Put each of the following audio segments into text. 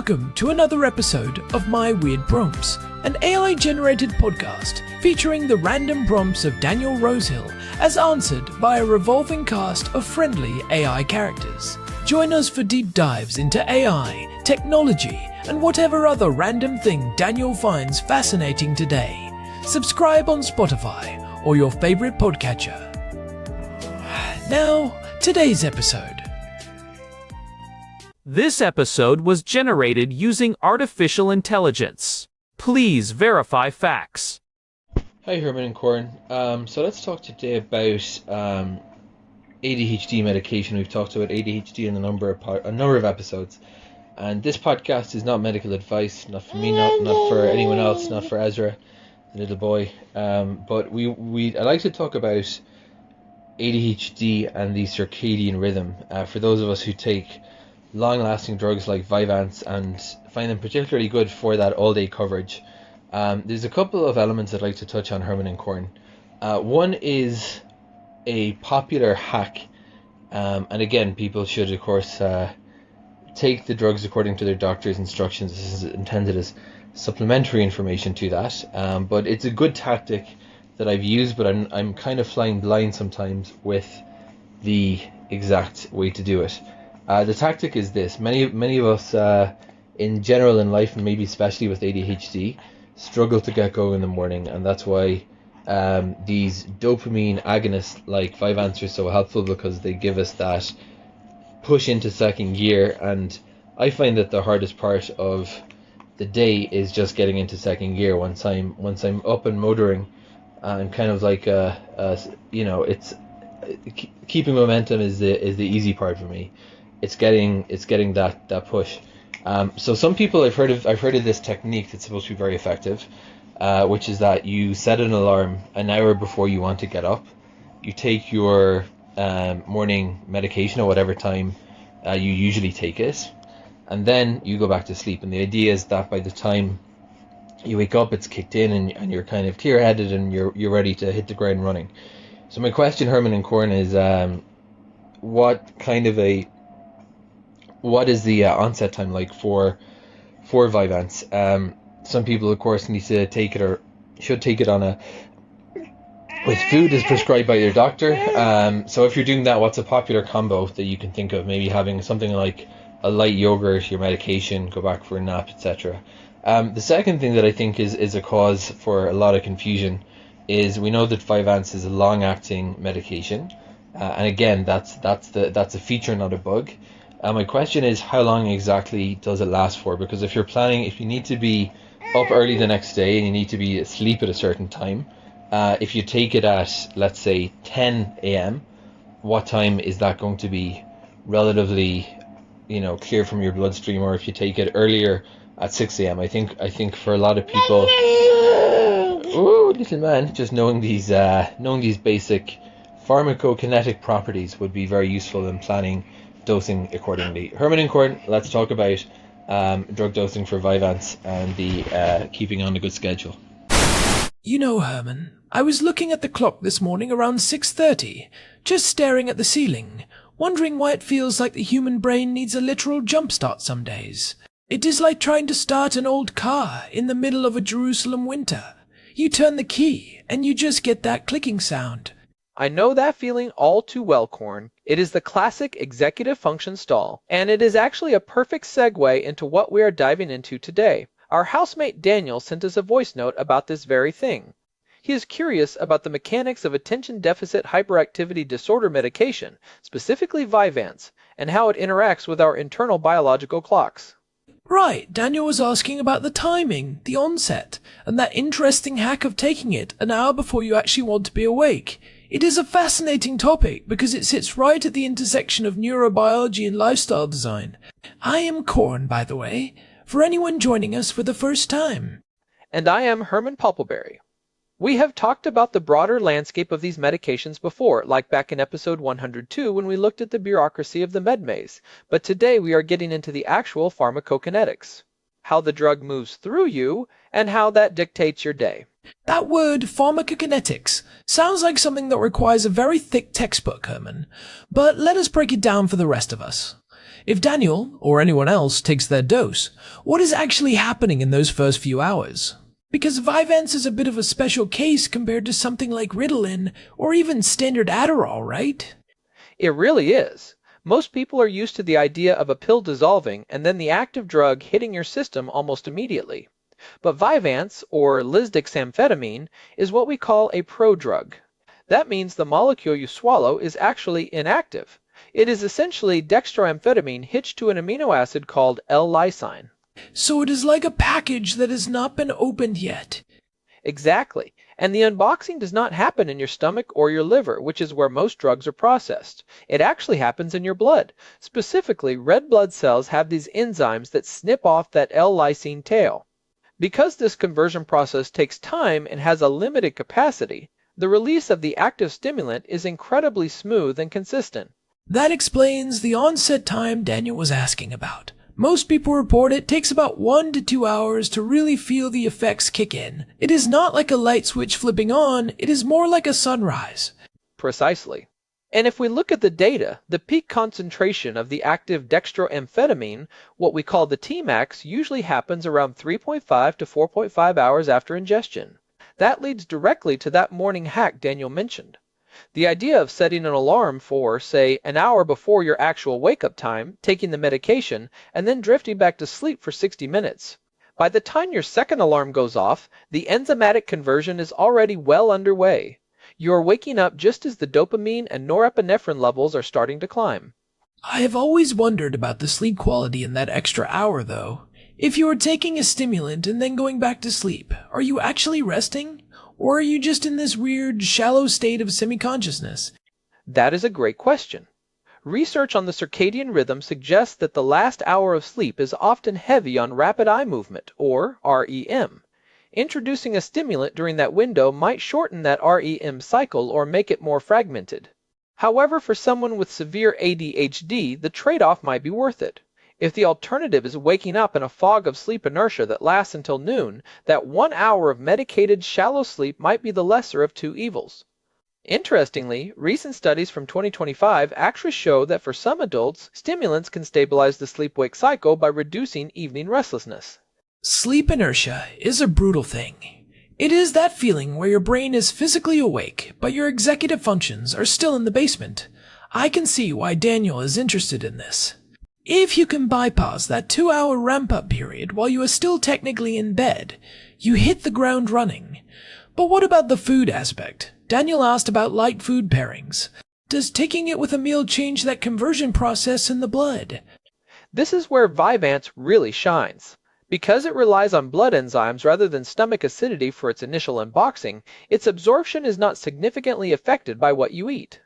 Welcome to another episode of My Weird Prompts, an AI-generated podcast featuring the random prompts of Daniel Rosehill as answered by a revolving cast of friendly AI characters. Join us for deep dives into AI, technology, and whatever other random thing Daniel finds fascinating today. Subscribe on Spotify or your favorite podcatcher. Now, today's episode. This episode was generated using artificial intelligence. Please verify facts. Hi, Herman and Corn. So let's talk today about ADHD medication. We've talked about ADHD in a number of episodes, and this podcast is not medical advice, not for me, not for anyone else, not for Ezra, the little boy. But I like to talk about ADHD and the circadian rhythm. For those of us who take long-lasting drugs like Vyvanse and find them particularly good for that all-day coverage. There's a couple of elements I'd like to touch on, Herman and Corn. One is a popular hack, and again, people should, of course, take the drugs according to their doctor's instructions. This is intended as supplementary information to that, but it's a good tactic that I've used, but I'm kind of flying blind sometimes with the exact way to do it. The tactic is this. Many of us in general in life, and maybe especially with ADHD, struggle to get going in the morning, and that's why these dopamine agonists like Vyvanse are so helpful, because they give us that push into second gear. And I find that the hardest part of the day is just getting into second gear. Once I'm up and motoring, I'm kind of like it's keeping momentum is the easy part for me. It's getting that push. So some people I've heard of this technique that's supposed to be very effective, which is that you set an alarm an hour before you want to get up. You take your morning medication at whatever time you usually take it, and then you go back to sleep. And the idea is that by the time you wake up, it's kicked in, and you're kind of clear-headed and you're ready to hit the ground running. So my question, Herman and Corn, is what is the onset time like for Vyvanse? Some people, of course, need to take it or should take it with food as prescribed by their doctor. So if you're doing that, what's a popular combo that you can think of? Maybe having something like a light yogurt, your medication, go back for a nap, etc. The second thing that I think is a cause for a lot of confusion is we know that Vyvanse is a long-acting medication, and again, that's a feature, not a bug. My question is, how long exactly does it last for? Because if you need to be up early the next day and you need to be asleep at a certain time, if you take it at, let's say, 10 a.m., what time is that going to be relatively, clear from your bloodstream? Or if you take it earlier at 6 a.m., I think for a lot of people, oh, little man, just knowing these basic pharmacokinetic properties would be very useful in planning dosing accordingly. Herman and Corn, let's talk about drug dosing for Vyvanse and the keeping on a good schedule. You know, Herman, I was looking at the clock this morning around 6:30, just staring at the ceiling, wondering why it feels like the human brain needs a literal jumpstart some days. It is like trying to start an old car in the middle of a Jerusalem winter. You turn the key and you just get that clicking sound. I know that feeling all too well, Corn. It is the classic executive function stall, and it is actually a perfect segue into what we are diving into today. Our housemate Daniel sent us a voice note about this very thing. He is curious about the mechanics of attention deficit hyperactivity disorder medication, specifically Vyvanse, and how it interacts with our internal biological clocks. Right, Daniel was asking about the timing, the onset, and that interesting hack of taking it an hour before you actually want to be awake. It is a fascinating topic because it sits right at the intersection of neurobiology and lifestyle design. I am Corn, by the way, for anyone joining us for the first time. And I am Herman Pulpleberry. We have talked about the broader landscape of these medications before, like back in episode 102 when we looked at the bureaucracy of the med maze, but today we are getting into the actual pharmacokinetics, how the drug moves through you, and how that dictates your day. That word, pharmacokinetics, sounds like something that requires a very thick textbook, Herman. But let us break it down for the rest of us. If Daniel, or anyone else, takes their dose, what is actually happening in those first few hours? Because Vyvanse is a bit of a special case compared to something like Ritalin or even standard Adderall, right? It really is. Most people are used to the idea of a pill dissolving and then the active drug hitting your system almost immediately. But Vyvanse, or lisdexamfetamine, is what we call a prodrug. That means the molecule you swallow is actually inactive. It is essentially dextroamphetamine hitched to an amino acid called L-lysine. So it is like a package that has not been opened yet. Exactly. And the unboxing does not happen in your stomach or your liver, which is where most drugs are processed. It actually happens in your blood. Specifically, red blood cells have these enzymes that snip off that L-lysine tail. Because this conversion process takes time and has a limited capacity, the release of the active stimulant is incredibly smooth and consistent. That explains the onset time Daniel was asking about. Most people report it takes about 1 to 2 hours to really feel the effects kick in. It is not like a light switch flipping on, it is more like a sunrise. Precisely. And if we look at the data, the peak concentration of the active dextroamphetamine, what we call the Tmax, usually happens around 3.5 to 4.5 hours after ingestion. That leads directly to that morning hack Daniel mentioned. The idea of setting an alarm for, say, an hour before your actual wake-up time, taking the medication, and then drifting back to sleep for 60 minutes. By the time your second alarm goes off, the enzymatic conversion is already well underway. You are waking up just as the dopamine and norepinephrine levels are starting to climb. I have always wondered about the sleep quality in that extra hour, though. If you are taking a stimulant and then going back to sleep, are you actually resting? Or are you just in this weird, shallow state of semi-consciousness? That is a great question. Research on the circadian rhythm suggests that the last hour of sleep is often heavy on rapid eye movement, or REM. Introducing a stimulant during that window might shorten that REM cycle or make it more fragmented. However, for someone with severe ADHD, the trade-off might be worth it. If the alternative is waking up in a fog of sleep inertia that lasts until noon, that 1 hour of medicated shallow sleep might be the lesser of two evils. Interestingly, recent studies from 2025 actually show that for some adults, stimulants can stabilize the sleep-wake cycle by reducing evening restlessness. Sleep inertia is a brutal thing. It is that feeling where your brain is physically awake, but your executive functions are still in the basement. I can see why Daniel is interested in this. If you can bypass that 2-hour ramp-up period while you are still technically in bed, you hit the ground running. But what about the food aspect? Daniel asked about light food pairings. Does taking it with a meal change that conversion process in the blood? This is where Vyvanse really shines. Because it relies on blood enzymes rather than stomach acidity for its initial unboxing, its absorption is not significantly affected by what you eat.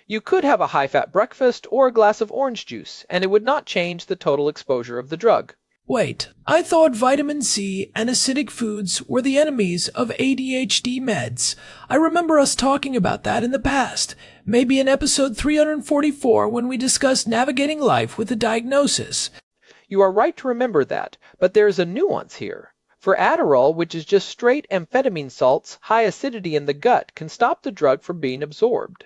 You could have a high-fat breakfast or a glass of orange juice, and it would not change the total exposure of the drug. Wait, I thought vitamin C and acidic foods were the enemies of ADHD meds. I remember us talking about that in the past, maybe in episode 344 when we discussed navigating life with a diagnosis. You are right to remember that, but there is a nuance here. For Adderall, which is just straight amphetamine salts, high acidity in the gut can stop the drug from being absorbed.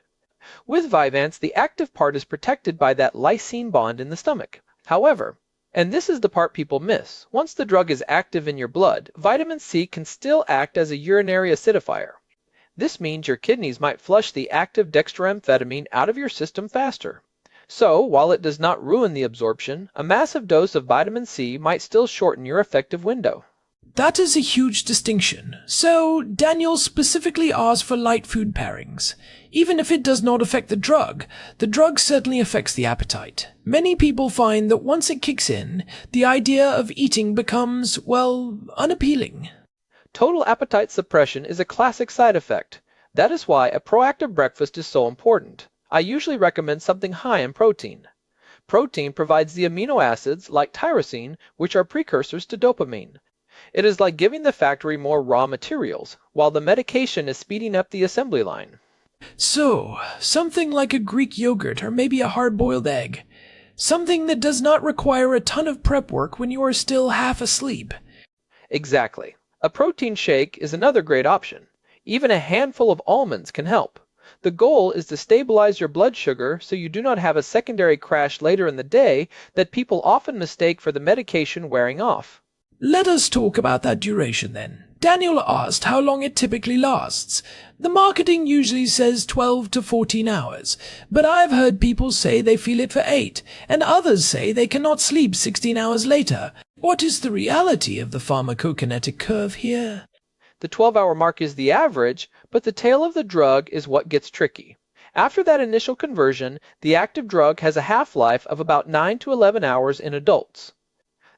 With Vyvanse, the active part is protected by that lysine bond in the stomach. However, and this is the part people miss, once the drug is active in your blood, vitamin C can still act as a urinary acidifier. This means your kidneys might flush the active dextroamphetamine out of your system faster. So, while it does not ruin the absorption, a massive dose of vitamin C might still shorten your effective window. That is a huge distinction. So, Daniel specifically asked for light food pairings. Even if it does not affect the drug certainly affects the appetite. Many people find that once it kicks in, the idea of eating becomes, well, unappealing. Total appetite suppression is a classic side effect. That is why a proactive breakfast is so important. I usually recommend something high in protein. Protein provides the amino acids, like tyrosine, which are precursors to dopamine. It is like giving the factory more raw materials, while the medication is speeding up the assembly line. So, something like a Greek yogurt or maybe a hard-boiled egg. Something that does not require a ton of prep work when you are still half asleep. Exactly. A protein shake is another great option. Even a handful of almonds can help. The goal is to stabilize your blood sugar so you do not have a secondary crash later in the day that people often mistake for the medication wearing off. Let us talk about that duration then. Daniel asked how long it typically lasts. The marketing usually says 12 to 14 hours, but I've heard people say they feel it for 8, and others say they cannot sleep 16 hours later. What is the reality of the pharmacokinetic curve here? The 12-hour mark is the average, but the tail of the drug is what gets tricky. After that initial conversion, the active drug has a half-life of about 9 to 11 hours in adults.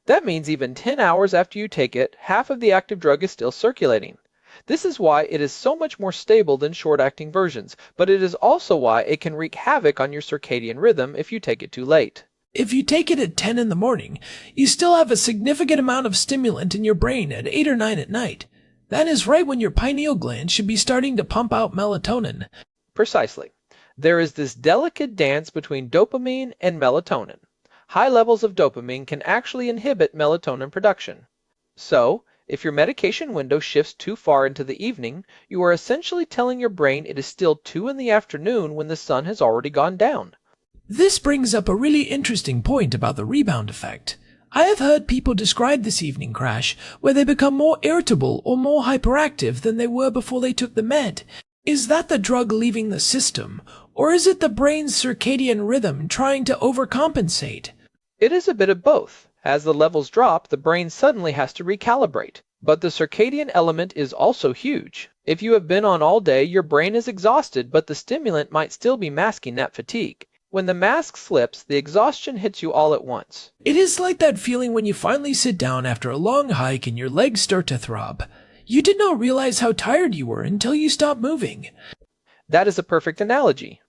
That means even 10 hours after you take it, half of the active drug is still circulating. This is why it is so much more stable than short-acting versions, but it is also why it can wreak havoc on your circadian rhythm if you take it too late. If you take it at 10 in the morning, you still have a significant amount of stimulant in your brain at 8 or 9 at night. That is right when your pineal gland should be starting to pump out melatonin. Precisely. There is this delicate dance between dopamine and melatonin. High levels of dopamine can actually inhibit melatonin production. So, if your medication window shifts too far into the evening, you are essentially telling your brain it is still 2 in the afternoon when the sun has already gone down. This brings up a really interesting point about the rebound effect. I have heard people describe this evening crash where they become more irritable or more hyperactive than they were before they took the med. Is that the drug leaving the system, or is it the brain's circadian rhythm trying to overcompensate? It is a bit of both. As the levels drop, the brain suddenly has to recalibrate. But the circadian element is also huge. If you have been on all day, your brain is exhausted, but the stimulant might still be masking that fatigue. When the mask slips, the exhaustion hits you all at once. It is like that feeling when you finally sit down after a long hike and your legs start to throb. You did not realize how tired you were until you stopped moving. That is a perfect analogy.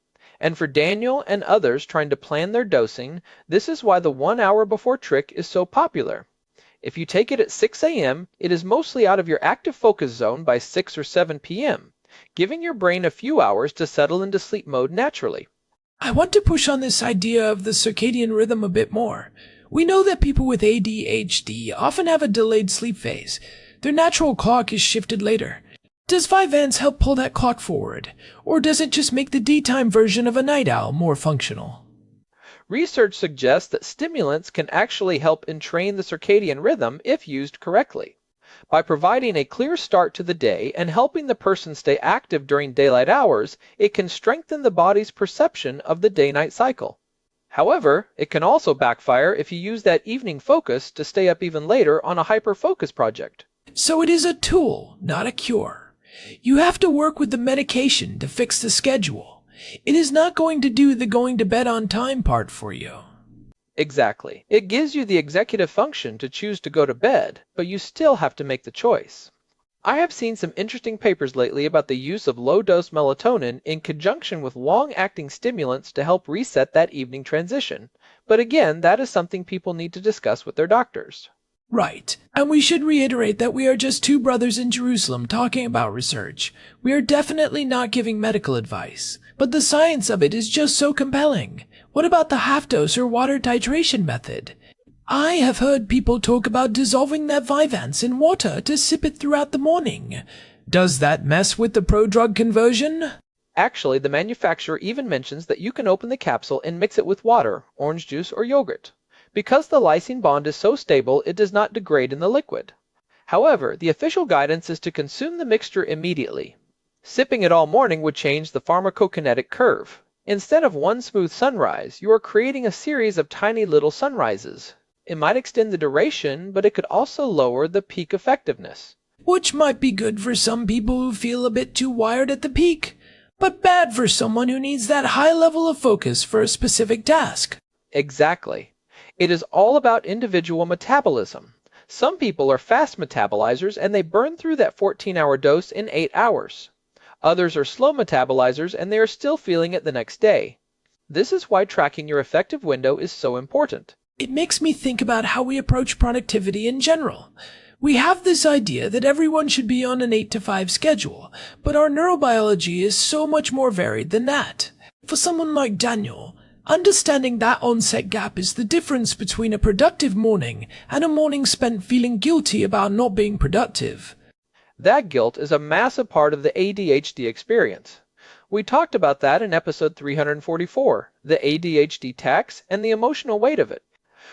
And for Daniel and others trying to plan their dosing, this is why the 1 hour before trick is so popular. If you take it at 6 a.m., it is mostly out of your active focus zone by 6 or 7 p.m., giving your brain a few hours to settle into sleep mode naturally. I want to push on this idea of the circadian rhythm a bit more. We know that people with ADHD often have a delayed sleep phase. Their natural clock is shifted later. Does Vyvanse help pull that clock forward, or does it just make the daytime version of a night owl more functional? Research suggests that stimulants can actually help entrain the circadian rhythm if used correctly. By providing a clear start to the day and helping the person stay active during daylight hours, it can strengthen the body's perception of the day-night cycle. However, it can also backfire if you use that evening focus to stay up even later on a hyper-focus project. So it is a tool, not a cure. You have to work with the medication to fix the schedule. It is not going to do the going to bed on time part for you. Exactly. It gives you the executive function to choose to go to bed, but you still have to make the choice. I have seen some interesting papers lately about the use of low-dose melatonin in conjunction with long-acting stimulants to help reset that evening transition. But again, that is something people need to discuss with their doctors. Right, and we should reiterate that we are just two brothers in Jerusalem talking about research. We are definitely not giving medical advice, but the science of it is just so compelling. What about the half-dose or water titration method? I have heard people talk about dissolving that Vyvanse in water to sip it throughout the morning. Does that mess with the prodrug conversion? Actually, the manufacturer even mentions that you can open the capsule and mix it with water, orange juice, or yogurt. Because the lysine bond is so stable, it does not degrade in the liquid. However, the official guidance is to consume the mixture immediately. Sipping it all morning would change the pharmacokinetic curve. Instead of one smooth sunrise, you are creating a series of tiny little sunrises. It might extend the duration, but it could also lower the peak effectiveness. Which might be good for some people who feel a bit too wired at the peak, but bad for someone who needs that high level of focus for a specific task. Exactly. It is all about individual metabolism. Some people are fast metabolizers and they burn through that 14-hour dose in 8 hours. Others are slow metabolizers and they are still feeling it the next day. This is why tracking your effective window is so important. It makes me think about how we approach productivity in general. We have this idea that everyone should be on an 8 to 5 schedule, but our neurobiology is so much more varied than that. For someone like Daniel, understanding that onset gap is the difference between a productive morning and a morning spent feeling guilty about not being productive. That guilt is a massive part of the ADHD experience. We talked about that in episode 344, the ADHD tax and the emotional weight of it.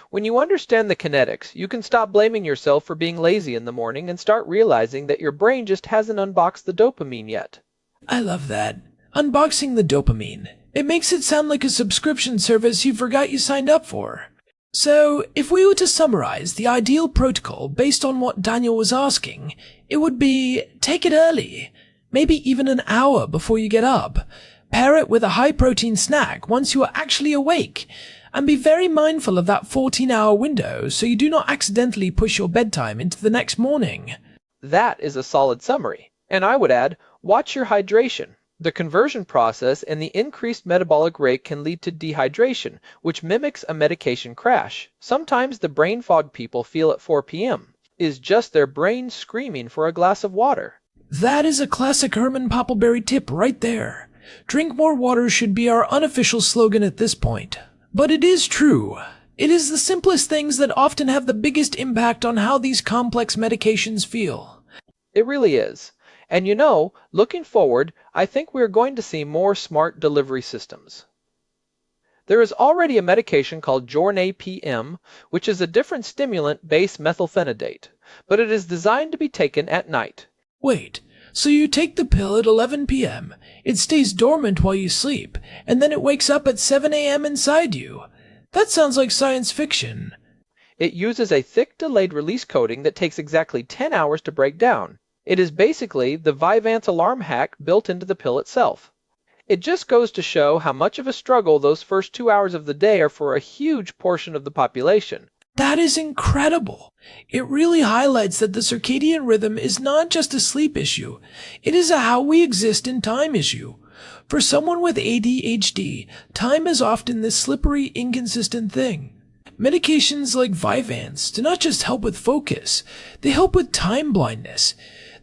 When you understand the kinetics, you can stop blaming yourself for being lazy in the morning and start realizing that your brain just hasn't unboxed the dopamine yet. I love that. Unboxing the dopamine. It makes it sound like a subscription service you forgot you signed up for. So, if we were to summarize the ideal protocol based on what Daniel was asking, it would be take it early, maybe even an hour before you get up. Pair it with a high-protein snack once you are actually awake, and be very mindful of that 14-hour window so you do not accidentally push your bedtime into the next morning. That is a solid summary. And I would add, watch your hydration. The conversion process and the increased metabolic rate can lead to dehydration, which mimics a medication crash. Sometimes the brain fog people feel at 4 p.m. is just their brain screaming for a glass of water. That is a classic Herman Poppleberry tip right there. Drink more water should be our unofficial slogan at this point. But it is true. It is the simplest things that often have the biggest impact on how these complex medications feel. It really is. And you know, looking forward, I think we're going to see more smart delivery systems. There is already a medication called Jornay PM, which is a different stimulant-based methylphenidate, but it is designed to be taken at night. Wait, so you take the pill at 11 p.m., it stays dormant while you sleep, and then it wakes up at 7 a.m. inside you? That sounds like science fiction. It uses a thick delayed release coating that takes exactly 10 hours to break down. It is basically the Vyvanse alarm hack built into the pill itself. It just goes to show how much of a struggle those first 2 hours of the day are for a huge portion of the population. That is incredible. It really highlights that the circadian rhythm is not just a sleep issue. It is a how we exist in time issue. For someone with ADHD, time is often this slippery, inconsistent thing. Medications like Vyvanse do not just help with focus, they help with time blindness.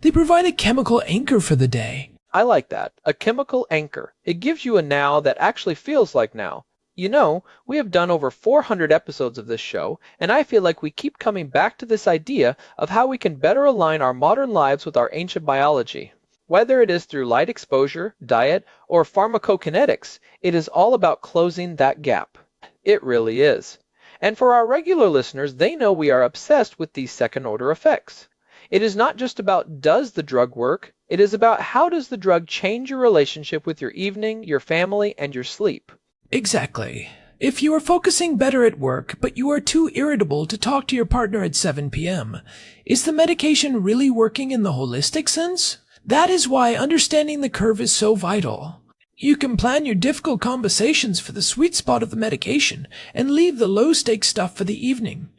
They provide a chemical anchor for the day. I like that. A chemical anchor. It gives you a now that actually feels like now. You know, we have done over 400 episodes of this show, and I feel like we keep coming back to this idea of how we can better align our modern lives with our ancient biology. Whether it is through light exposure, diet, or pharmacokinetics, it is all about closing that gap. It really is. And for our regular listeners, they know we are obsessed with these second-order effects. It is not just about does the drug work, it is about how does the drug change your relationship with your evening, your family, and your sleep. Exactly. If you are focusing better at work, but you are too irritable to talk to your partner at 7 p.m., is the medication really working in the holistic sense? That is why understanding the curve is so vital. You can plan your difficult conversations for the sweet spot of the medication and leave the low-stakes stuff for the evening.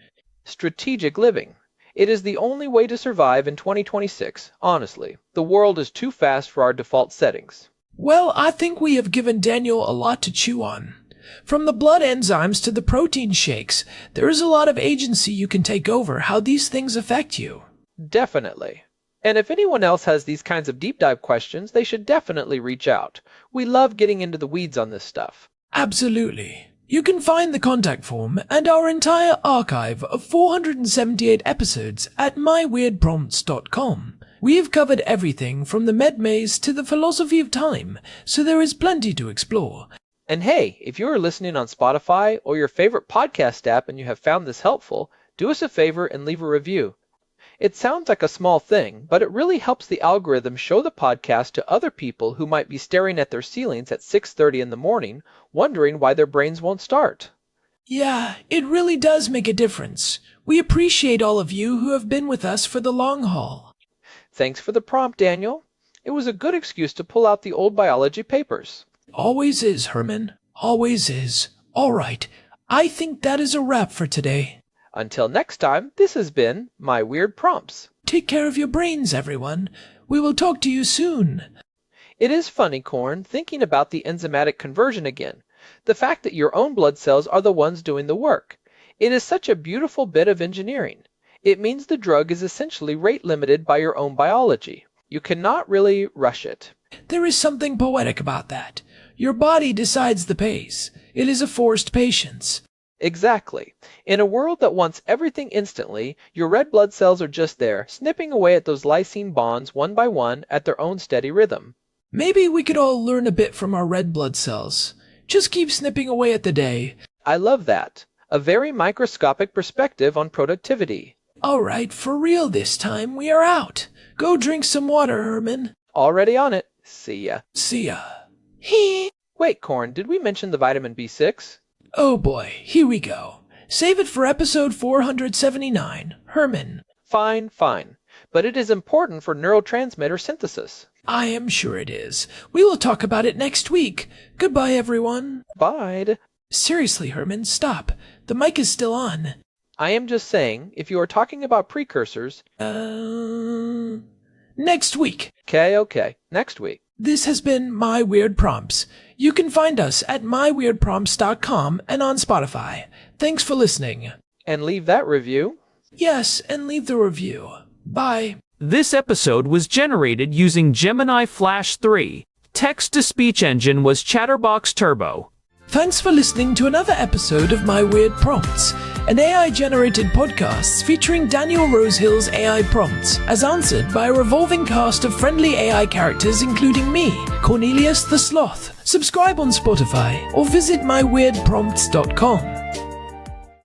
Strategic living. It is the only way to survive in 2026, honestly. The world is too fast for our default settings. Well, I think we have given Daniel a lot to chew on. From the blood enzymes to the protein shakes, there is a lot of agency you can take over how these things affect you. Definitely. And if anyone else has these kinds of deep dive questions, they should definitely reach out. We love getting into the weeds on this stuff. Absolutely. You can find the contact form and our entire archive of 478 episodes at myweirdprompts.com. We have covered everything from the med maze to the philosophy of time, so there is plenty to explore. And hey, if you are listening on Spotify or your favorite podcast app and you have found this helpful, do us a favor and leave a review. It sounds like a small thing, but it really helps the algorithm show the podcast to other people who might be staring at their ceilings at 6:30 in the morning, wondering why their brains won't start. Yeah, it really does make a difference. We appreciate all of you who have been with us for the long haul. Thanks for the prompt, Daniel. It was a good excuse to pull out the old biology papers. Always is, Herman. Always is. All right. I think that is a wrap for today. Until next time, this has been My Weird Prompts. Take care of your brains, everyone. We will talk to you soon. It is funny, Corn, thinking about the enzymatic conversion again. The fact that your own blood cells are the ones doing the work. It is such a beautiful bit of engineering. It means the drug is essentially rate limited by your own biology. You cannot really rush it. There is something poetic about that. Your body decides the pace. It is a forced patience. Exactly. In a world that wants everything instantly, your red blood cells are just there, snipping away at those lysine bonds one by one at their own steady rhythm. Maybe we could all learn a bit from our red blood cells. Just keep snipping away at the day. I love that. A very microscopic perspective on productivity. Alright, for real this time, we are out. Go drink some water, Herman. Already on it. See ya. See ya. Hee. Wait, Corn, did we mention the vitamin B6? Oh boy, here we go. Save it for episode 479. Herman. Fine. But it is important for neurotransmitter synthesis. I am sure it is. We will talk about it next week. Goodbye, everyone. Bye. Seriously, Herman, stop. The mic is still on. I am just saying, if you are talking about precursors... Next week. Okay. Next week. This has been My Weird Prompts. You can find us at myweirdprompts.com and on Spotify. Thanks for listening. And leave that review. Yes, and leave the review. Bye. This episode was generated using Gemini Flash 3. Text-to-speech engine was Chatterbox Turbo. Thanks for listening to another episode of My Weird Prompts, an AI-generated podcast featuring Daniel Rosehill's AI prompts, as answered by a revolving cast of friendly AI characters including me, Cornelius the Sloth. Subscribe on Spotify or visit myweirdprompts.com.